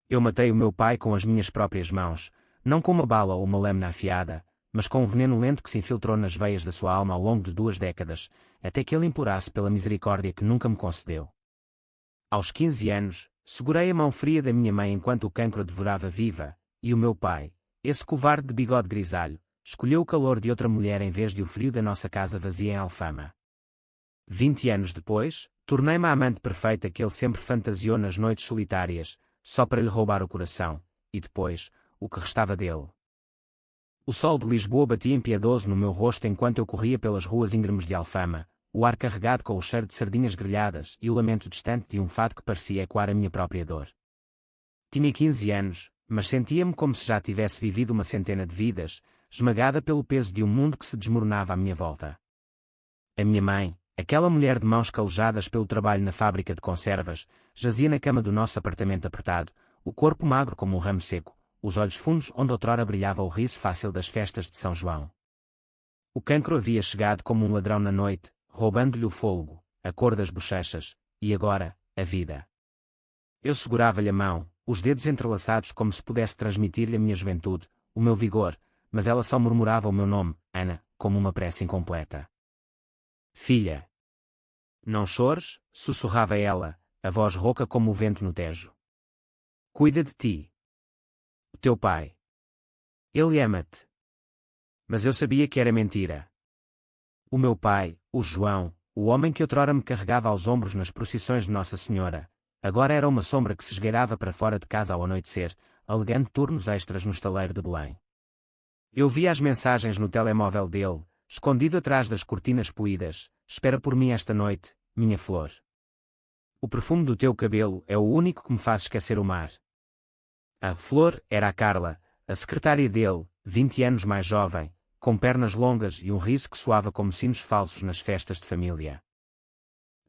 Eu matei o meu pai com as minhas próprias mãos, não com uma bala ou uma lâmina afiada, mas com um veneno lento que se infiltrou nas veias da sua alma ao longo de 2 décadas, até que ele implorasse pela misericórdia que nunca me concedeu. Aos 15 anos, segurei a mão fria da minha mãe enquanto o cancro a devorava viva, e o meu pai, esse covarde de bigode grisalho, escolheu o calor de outra mulher em vez de o frio da nossa casa vazia em Alfama. 20 anos depois, tornei-me a amante perfeita que ele sempre fantasiou nas noites solitárias, só para lhe roubar o coração, e depois, o que restava dele. O sol de Lisboa batia impiedoso no meu rosto enquanto eu corria pelas ruas íngremes de Alfama, o ar carregado com o cheiro de sardinhas grelhadas e o lamento distante de um fado que parecia ecoar a minha própria dor. Tinha 15 anos, mas sentia-me como se já tivesse vivido uma centena de vidas, esmagada pelo peso de um mundo que se desmoronava à minha volta. A minha mãe, aquela mulher de mãos calejadas pelo trabalho na fábrica de conservas, jazia na cama do nosso apartamento apertado, o corpo magro como um ramo seco, os olhos fundos onde outrora brilhava o riso fácil das festas de São João. O cancro havia chegado como um ladrão na noite, roubando-lhe o fôlego, a cor das bochechas, e agora, a vida. Eu segurava-lhe a mão, os dedos entrelaçados como se pudesse transmitir-lhe a minha juventude, o meu vigor, mas ela só murmurava o meu nome, Ana, como uma prece incompleta. Filha. Não chores, sussurrava ela, a voz rouca como o vento no Tejo. Cuida de ti. O teu pai. Ele ama-te. Mas eu sabia que era mentira. O meu pai, o João, o homem que outrora me carregava aos ombros nas procissões de Nossa Senhora, agora era uma sombra que se esgueirava para fora de casa ao anoitecer, alegando turnos extras no estaleiro de Belém. Eu via as mensagens no telemóvel dele, escondido atrás das cortinas poídas: espera por mim esta noite, minha flor. O perfume do teu cabelo é o único que me faz esquecer o mar. A flor era a Carla, a secretária dele, 20 anos mais jovem, com pernas longas e um riso que soava como sinos falsos nas festas de família.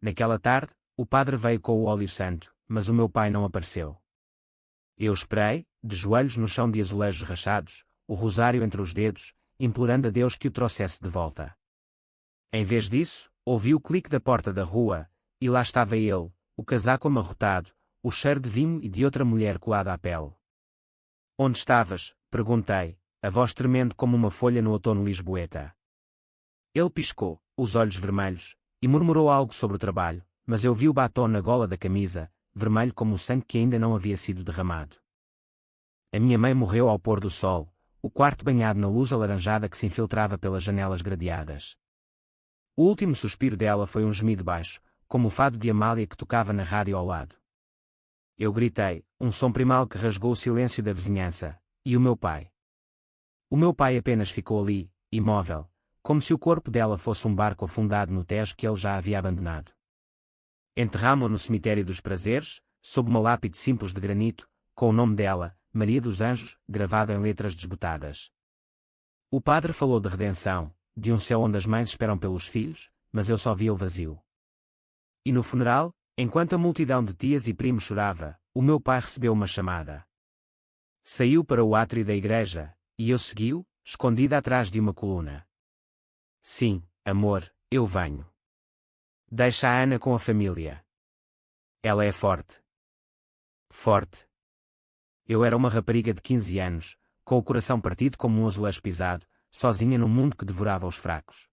Naquela tarde, o padre veio com o óleo santo, mas o meu pai não apareceu. Eu esperei, de joelhos no chão de azulejos rachados, o rosário entre os dedos, implorando a Deus que o trouxesse de volta. Em vez disso, ouvi o clique da porta da rua, e lá estava ele, o casaco amarrotado, o cheiro de vinho e de outra mulher colada à pele. Onde estavas? Perguntei, a voz tremendo como uma folha no outono lisboeta. Ele piscou, os olhos vermelhos, e murmurou algo sobre o trabalho, mas eu vi o batom na gola da camisa, vermelho como o sangue que ainda não havia sido derramado. A minha mãe morreu ao pôr do sol, o quarto banhado na luz alaranjada que se infiltrava pelas janelas gradeadas. O último suspiro dela foi um gemido baixo, como o fado de Amália que tocava na rádio ao lado. Eu gritei, um som primal que rasgou o silêncio da vizinhança, e o meu pai? O meu pai apenas ficou ali, imóvel, como se o corpo dela fosse um barco afundado no Tejo que ele já havia abandonado. Enterramo-a no cemitério dos prazeres, sob uma lápide simples de granito, com o nome dela, Maria dos Anjos, gravado em letras desbotadas. O padre falou de redenção, de um céu onde as mães esperam pelos filhos, mas eu só via o vazio. E no funeral, enquanto a multidão de tias e primos chorava, o meu pai recebeu uma chamada. Saiu para o átrio da igreja, e eu segui-o, escondida atrás de uma coluna. Sim, amor, eu venho. Deixa a Ana com a família. Ela é forte. Forte. Eu era uma rapariga de 15 anos, com o coração partido como um azulejo pisado, sozinha num mundo que devorava os fracos.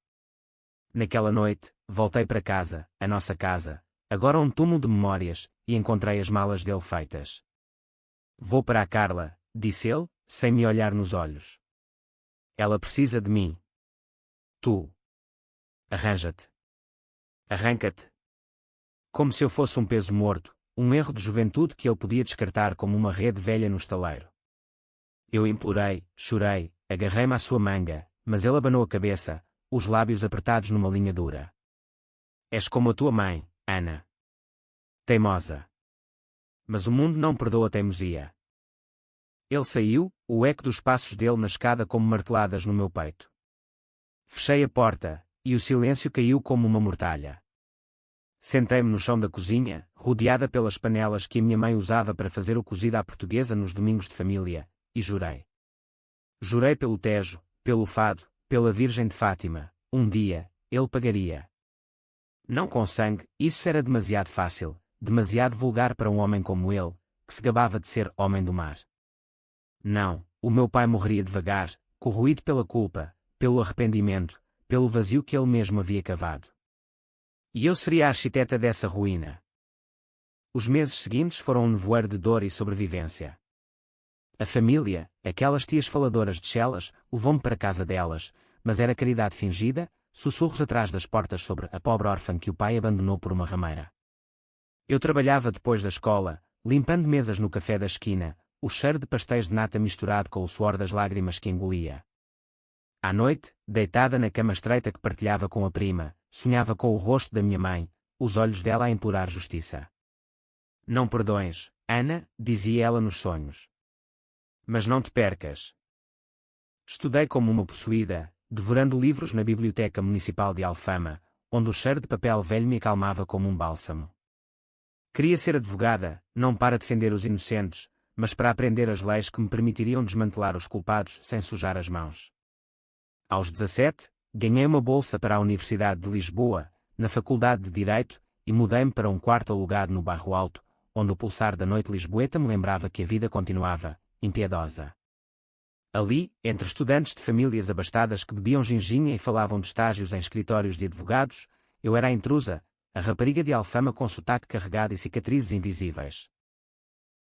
Naquela noite, voltei para casa, a nossa casa, agora um túmulo de memórias, e encontrei as malas dele feitas. Vou para a Carla, disse ele, sem me olhar nos olhos. Ela precisa de mim. Tu. Arranja-te. Arranca-te. Como se eu fosse um peso morto, um erro de juventude que ele podia descartar como uma rede velha no estaleiro. Eu implorei, chorei, agarrei-me à sua manga, mas ele abanou a cabeça, os lábios apertados numa linha dura. És como a tua mãe, Ana. Teimosa. Mas o mundo não perdoa a teimosia. Ele saiu, o eco dos passos dele na escada como marteladas no meu peito. Fechei a porta, e o silêncio caiu como uma mortalha. Sentei-me no chão da cozinha, rodeada pelas panelas que a minha mãe usava para fazer o cozido à portuguesa nos domingos de família, e jurei. Jurei pelo Tejo, pelo fado, pela Virgem de Fátima, um dia, ele pagaria. Não com sangue, isso era demasiado fácil, demasiado vulgar para um homem como ele, que se gabava de ser homem do mar. Não, o meu pai morreria devagar, corroído pela culpa, pelo arrependimento, pelo vazio que ele mesmo havia cavado. E eu seria a arquiteta dessa ruína. Os meses seguintes foram um nevoeiro de dor e sobrevivência. A família, aquelas tias faladoras de chelas, levou-me para a casa delas, mas era caridade fingida, sussurros atrás das portas sobre a pobre órfã que o pai abandonou por uma rameira. Eu trabalhava depois da escola, limpando mesas no café da esquina, o cheiro de pastéis de nata misturado com o suor das lágrimas que engolia. À noite, deitada na cama estreita que partilhava com a prima, sonhava com o rosto da minha mãe, os olhos dela a implorar justiça. Não perdões, Ana, dizia ela nos sonhos. Mas não te percas. Estudei como uma possuída, devorando livros na Biblioteca Municipal de Alfama, onde o cheiro de papel velho me acalmava como um bálsamo. Queria ser advogada, não para defender os inocentes, mas para aprender as leis que me permitiriam desmantelar os culpados sem sujar as mãos. Aos 17, ganhei uma bolsa para a Universidade de Lisboa, na Faculdade de Direito, e mudei-me para um quarto alugado no Bairro Alto, onde o pulsar da noite lisboeta me lembrava que a vida continuava, impiedosa. Ali, entre estudantes de famílias abastadas que bebiam ginginha e falavam de estágios em escritórios de advogados, eu era a intrusa, a rapariga de Alfama com sotaque carregado e cicatrizes invisíveis.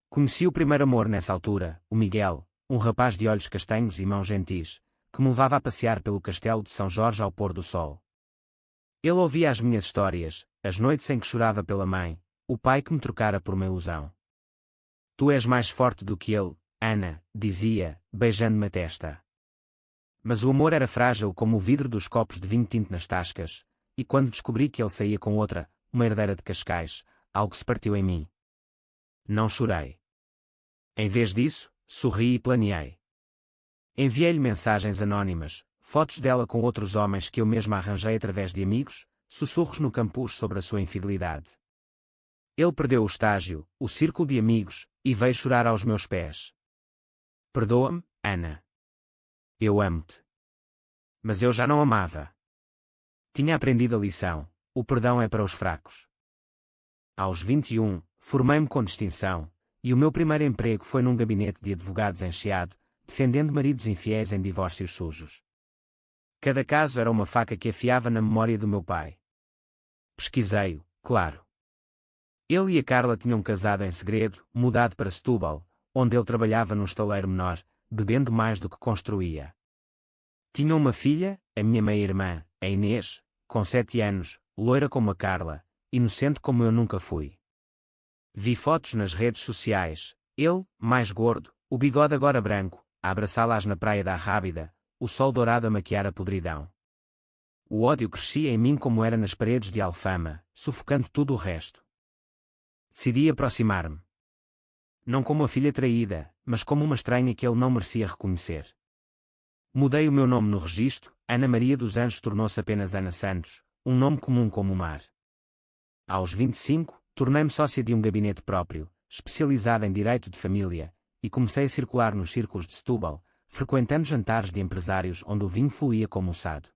Conheci o primeiro amor nessa altura, o Miguel, um rapaz de olhos castanhos e mãos gentis, que me levava a passear pelo castelo de São Jorge ao pôr do sol. Ele ouvia as minhas histórias, as noites em que chorava pela mãe, o pai que me trocara por uma ilusão. Tu és mais forte do que ele, Ana, dizia, beijando-me a testa. Mas o amor era frágil como o vidro dos copos de vinho tinto nas tascas, e quando descobri que ele saía com outra, uma herdeira de Cascais, algo se partiu em mim. Não chorei. Em vez disso, sorri e planeei. Enviei-lhe mensagens anónimas, fotos dela com outros homens que eu mesma arranjei através de amigos, sussurros no campus sobre a sua infidelidade. Ele perdeu o estágio, o círculo de amigos, e veio chorar aos meus pés. Perdoa-me, Ana. Eu amo-te. Mas eu já não amava. Tinha aprendido a lição, o perdão é para os fracos. Aos 21, formei-me com distinção, e o meu primeiro emprego foi num gabinete de advogados em Chiado, defendendo maridos infiéis em divórcios sujos. Cada caso era uma faca que afiava na memória do meu pai. Pesquisei-o, claro. Ele e a Carla tinham casado em segredo, mudado para Setúbal, onde ele trabalhava num estaleiro menor, bebendo mais do que construía. Tinham uma filha, a minha meia-irmã, a Inês, com 7 anos, loira como a Carla, inocente como eu nunca fui. Vi fotos nas redes sociais, ele, mais gordo, o bigode agora branco, a abraçá-las na praia da Arrábida, o sol dourado a maquiar a podridão. O ódio crescia em mim como era nas paredes de Alfama, sufocando tudo o resto. Decidi aproximar-me. Não como a filha traída, mas como uma estranha que ele não merecia reconhecer. Mudei o meu nome no registro, Ana Maria dos Anjos tornou-se apenas Ana Santos, um nome comum como o mar. Aos 25, tornei-me sócia de um gabinete próprio, especializado em direito de família, e comecei a circular nos círculos de Setúbal, frequentando jantares de empresários onde o vinho fluía como o sado.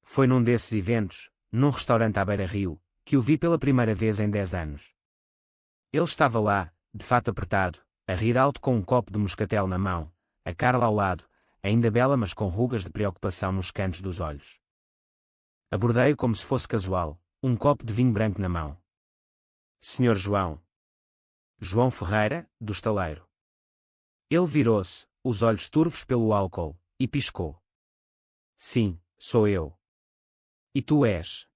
Foi num desses eventos, num restaurante à beira-rio, que o vi pela primeira vez em 10 anos. Ele estava lá, de fato apertado, a rir alto com um copo de moscatel na mão, a Carla ao lado, ainda bela mas com rugas de preocupação nos cantos dos olhos. Abordei-o como se fosse casual, um copo de vinho branco na mão. Senhor João. João Ferreira, do estaleiro. Ele virou-se, os olhos turvos pelo álcool, e piscou. Sim, sou eu. E tu és?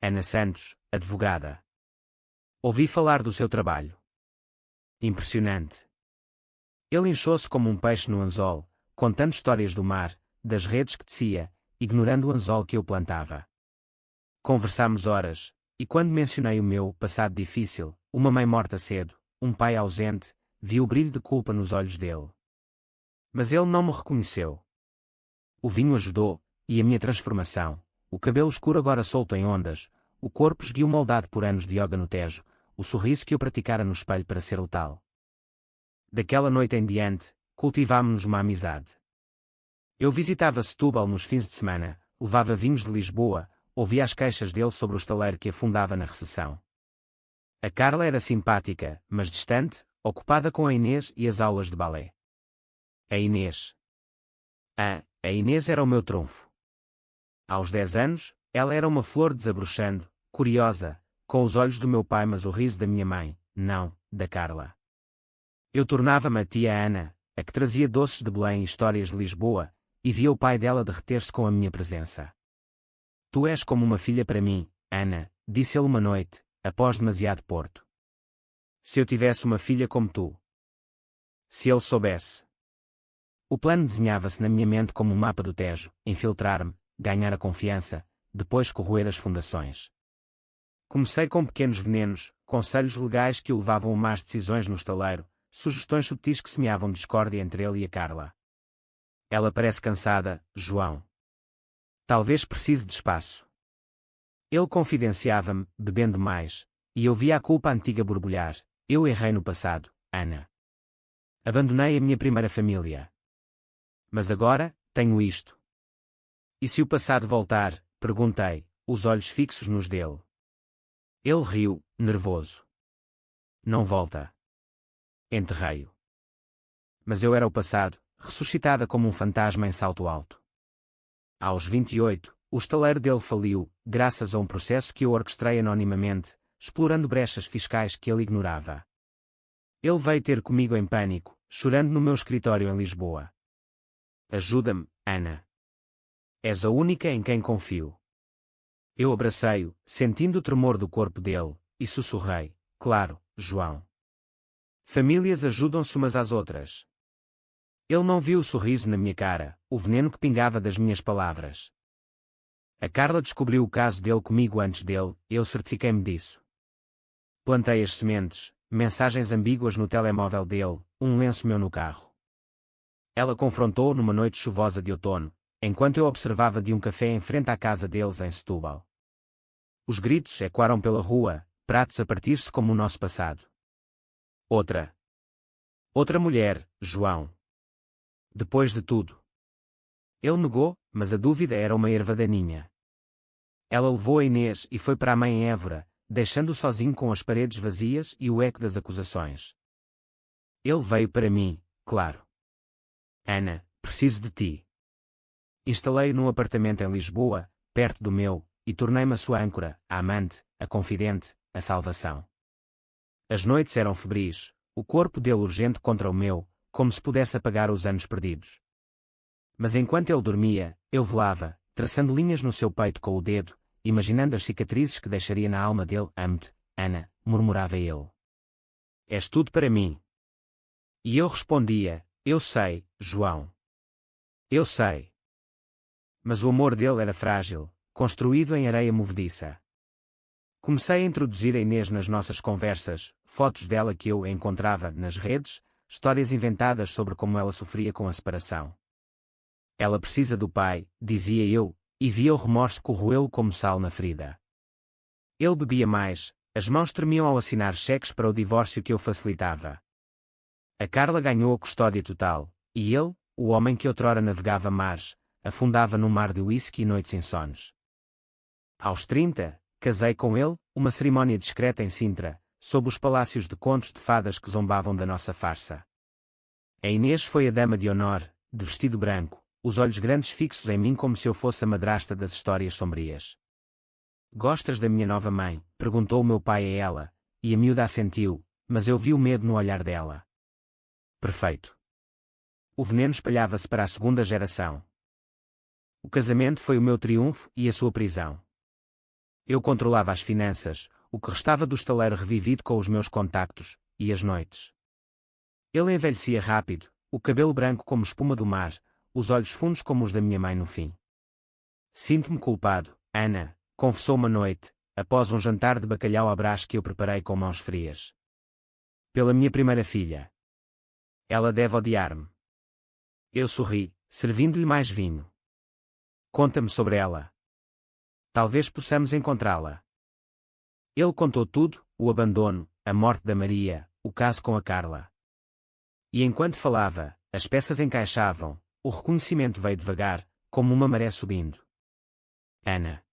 Ana Santos, advogada. Ouvi falar do seu trabalho. Impressionante. Ele inchou-se como um peixe no anzol, contando histórias do mar, das redes que tecia, ignorando o anzol que eu plantava. Conversámos horas, e quando mencionei o meu passado difícil, uma mãe morta cedo, um pai ausente, vi o brilho de culpa nos olhos dele. Mas ele não me reconheceu. O vinho ajudou, e a minha transformação, o cabelo escuro agora solto em ondas, o corpo esguio moldado por anos de yoga no Tejo, o sorriso que eu praticara no espelho para ser letal. Daquela noite em diante, cultivámo-nos uma amizade. Eu visitava Setúbal nos fins de semana, levava vinhos de Lisboa, ouvia as queixas dele sobre o estaleiro que afundava na recessão. A Carla era simpática, mas distante, ocupada com a Inês e as aulas de balé. A Inês. A Inês era o meu trunfo. Aos 10 anos, ela era uma flor desabrochando, curiosa, com os olhos do meu pai mas o riso da minha mãe, não, da Carla. Eu tornava-me a tia Ana, a que trazia doces de Belém e histórias de Lisboa, e via o pai dela derreter-se com a minha presença. Tu és como uma filha para mim, Ana, disse ele uma noite, após demasiado porto. Se eu tivesse uma filha como tu. Se ele soubesse. O plano desenhava-se na minha mente como um mapa do Tejo, infiltrar-me, ganhar a confiança, depois corroer as fundações. Comecei com pequenos venenos, conselhos legais que o levavam a más decisões no estaleiro, sugestões subtis que semeavam discórdia entre ele e a Carla. Ela parece cansada, João. Talvez precise de espaço. Ele confidenciava-me, bebendo mais, e eu via a culpa antiga borbulhar. Eu errei no passado, Ana. Abandonei a minha primeira família. Mas agora, tenho isto. E se o passado voltar? Perguntei, os olhos fixos nos dele. Ele riu, nervoso. Não volta. Enterrei-o. Mas eu era o passado, ressuscitada como um fantasma em salto alto. Aos 28, o estaleiro dele faliu, graças a um processo que eu orquestrei anonimamente, explorando brechas fiscais que ele ignorava. Ele veio ter comigo em pânico, chorando no meu escritório em Lisboa. Ajuda-me, Ana. És a única em quem confio. Eu abracei-o, sentindo o tremor do corpo dele, e sussurrei, claro, João. Famílias ajudam-se umas às outras. Ele não viu o sorriso na minha cara, o veneno que pingava das minhas palavras. A Carla descobriu o caso dele comigo antes dele, eu certifiquei-me disso. Plantei as sementes, mensagens ambíguas no telemóvel dele, um lenço meu no carro. Ela confrontou-o numa noite chuvosa de outono, enquanto eu observava de um café em frente à casa deles em Setúbal. Os gritos ecoaram pela rua, pratos a partir-se como o nosso passado. Outra mulher, João. Depois de tudo. Ele negou, mas a dúvida era uma erva daninha. Ela levou a Inês e foi para a mãe em Évora, deixando-o sozinho com as paredes vazias e o eco das acusações. Ele veio para mim, claro. Ana, preciso de ti. Instalei-o num apartamento em Lisboa, perto do meu, e tornei-me a sua âncora, a amante, a confidente, a salvação. As noites eram febris, o corpo dele urgente contra o meu, como se pudesse apagar os anos perdidos. Mas enquanto ele dormia, eu velava, traçando linhas no seu peito com o dedo, imaginando as cicatrizes que deixaria na alma dele. Amo-te, Ana, murmurava ele. És tudo para mim. E eu respondia, eu sei, João. Eu sei. Mas o amor dele era frágil, construído em areia movediça. Comecei a introduzir a Inês nas nossas conversas, fotos dela que eu encontrava nas redes, histórias inventadas sobre como ela sofria com a separação. Ela precisa do pai, dizia eu, e via o remorso corroê-lo como sal na ferida. Ele bebia mais, as mãos tremiam ao assinar cheques para o divórcio que eu facilitava. A Carla ganhou a custódia total, e ele, o homem que outrora navegava mares, afundava num mar de uísque e noites insones. Aos 30, casei com ele, uma cerimónia discreta em Sintra, sob os palácios de contos de fadas que zombavam da nossa farsa. A Inês foi a dama de honor, de vestido branco, os olhos grandes fixos em mim como se eu fosse a madrasta das histórias sombrias. Gostas da minha nova mãe? Perguntou o meu pai a ela, e a miúda assentiu, mas eu vi o medo no olhar dela. Perfeito. O veneno espalhava-se para a segunda geração. O casamento foi o meu triunfo e a sua prisão. Eu controlava as finanças, o que restava do estaleiro revivido com os meus contactos, e as noites. Ele envelhecia rápido, o cabelo branco como espuma do mar, os olhos fundos como os da minha mãe no fim. Sinto-me culpado, Ana, confessou uma noite, após um jantar de bacalhau à brás que eu preparei com mãos frias. Pela minha primeira filha. Ela deve odiar-me. Eu sorri, servindo-lhe mais vinho. Conta-me sobre ela. Talvez possamos encontrá-la. Ele contou tudo, o abandono, a morte da Maria, o caso com a Carla. E enquanto falava, as peças encaixavam, o reconhecimento veio devagar, como uma maré subindo. Ana.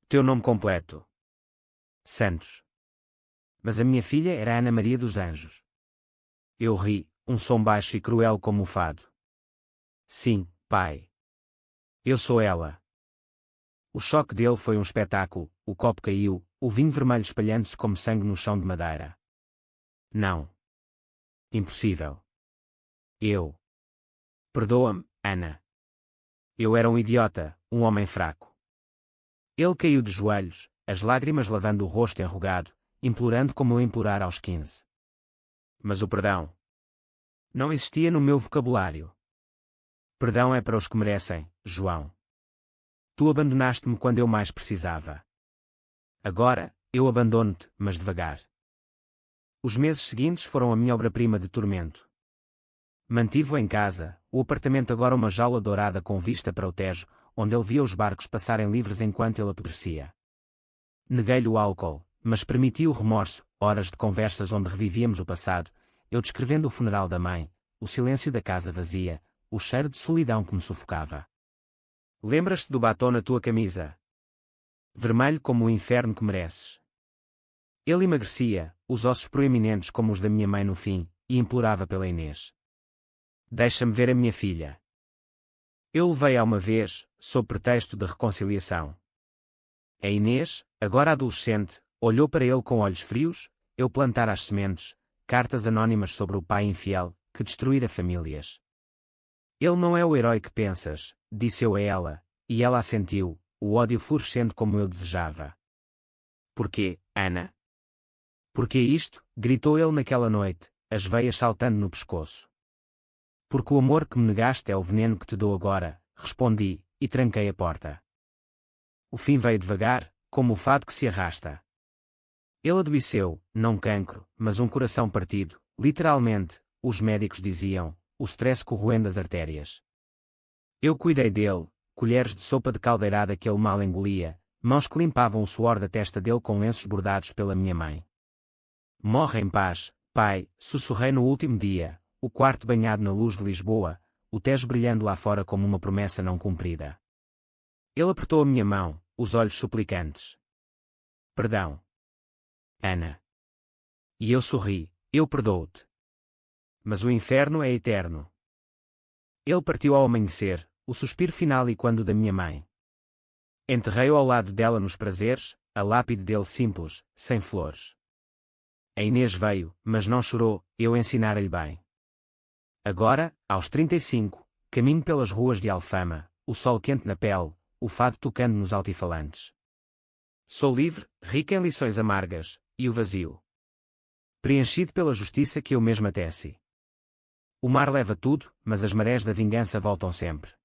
Teu nome completo. Santos. Mas a minha filha era Ana Maria dos Anjos. Eu ri, um som baixo e cruel como o fado. Sim, pai. Eu sou ela. O choque dele foi um espetáculo, o copo caiu, o vinho vermelho espalhando-se como sangue no chão de madeira. Não. Impossível. Eu. Perdoa-me, Ana. Eu era um idiota, um homem fraco. Ele caiu de joelhos, as lágrimas lavando o rosto enrugado, implorando como eu implorar aos 15. Mas o perdão não existia no meu vocabulário. Perdão é para os que merecem, João. Tu abandonaste-me quando eu mais precisava. Agora, eu abandono-te, mas devagar. Os meses seguintes foram a minha obra-prima de tormento. Mantive-o em casa, o apartamento agora uma jaula dourada com vista para o Tejo, onde ele via os barcos passarem livres enquanto ele apodrecia. Neguei-lhe o álcool, mas permiti o remorso, horas de conversas onde revivíamos o passado, eu descrevendo o funeral da mãe, o silêncio da casa vazia, o cheiro de solidão que me sufocava. Lembras-te do batom na tua camisa? Vermelho como o inferno que mereces. Ele emagrecia, os ossos proeminentes como os da minha mãe no fim, e implorava pela Inês. Deixa-me ver a minha filha. Eu levei-a uma vez, sob pretexto de reconciliação. A Inês, agora adolescente, olhou para ele com olhos frios, eu plantara as sementes, cartas anônimas sobre o pai infiel, que destruíra famílias. Ele não é o herói que pensas, disse eu a ela, e ela assentiu, o ódio florescendo como eu desejava. Porquê, Ana? Porquê isto? Gritou ele naquela noite, as veias saltando no pescoço. Porque o amor que me negaste é o veneno que te dou agora, respondi, e tranquei a porta. O fim veio devagar, como o fado que se arrasta. Ele adoeceu, não cancro, mas um coração partido, literalmente, os médicos diziam, o stress corroendo as artérias. Eu cuidei dele, colheres de sopa de caldeirada que ele mal engolia, mãos que limpavam o suor da testa dele com lenços bordados pela minha mãe. Morre em paz, pai, sussurrei no último dia, o quarto banhado na luz de Lisboa, o Tejo brilhando lá fora como uma promessa não cumprida. Ele apertou a minha mão, os olhos suplicantes. Perdão. Ana. E eu sorri, eu perdoo-te. Mas o inferno é eterno. Ele partiu ao amanhecer, o suspiro final e quando da minha mãe. Enterrei-o ao lado dela nos prazeres, a lápide dele simples, sem flores. A Inês veio, mas não chorou, eu ensinara-lhe bem. Agora, aos 35, caminho pelas ruas de Alfama, o sol quente na pele, o fado tocando nos altifalantes. Sou livre, rico em lições amargas, e o vazio. Preenchido pela justiça que eu mesma teci. O mar leva tudo, mas as marés da vingança voltam sempre.